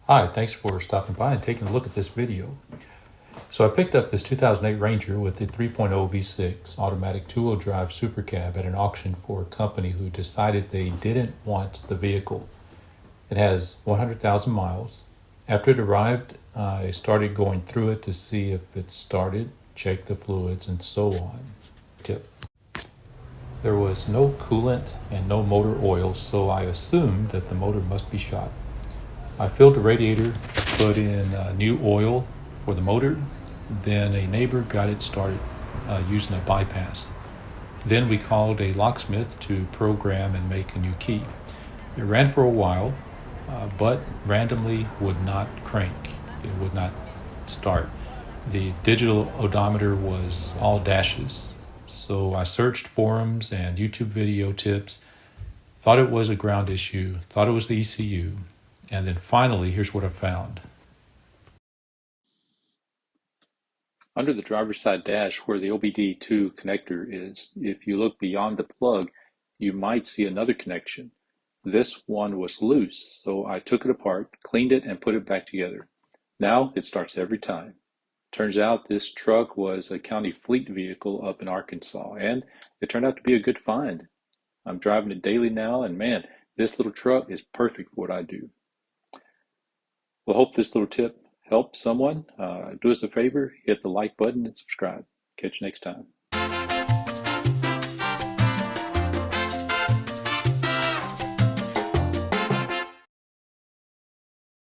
Hi, thanks for stopping by and taking a look at this video. So I picked up this 2008 Ranger with the 3.0 V6 automatic two-wheel drive super cab at an auction for a company who decided they didn't want the vehicle. It has 100,000 miles. After it arrived, I started going through it to see if it started, check the fluids, and so on. Tip. There was no coolant and no motor oil, so I assumed that the motor must be shot. I filled the radiator, put in new oil for the motor, then a neighbor got it started using a bypass. Then we called a locksmith to program and make a new key. It ran for a while, but randomly would not crank. It would not start. The digital odometer was all dashes. So I searched forums and YouTube video tips, thought it was a ground issue, thought it was the ECU, and then finally, here's what I found. Under the driver's side dash where the OBD2 connector is, if you look beyond the plug, you might see another connection. This one was loose, so I took it apart, cleaned it, and put it back together. Now it starts every time. Turns out this truck was a county fleet vehicle up in Arkansas, and it turned out to be a good find. I'm driving it daily now, and man, this little truck is perfect for what I do. Well, hope this little tip helps someone. Do us a favor, hit the like button and subscribe. Catch you next time.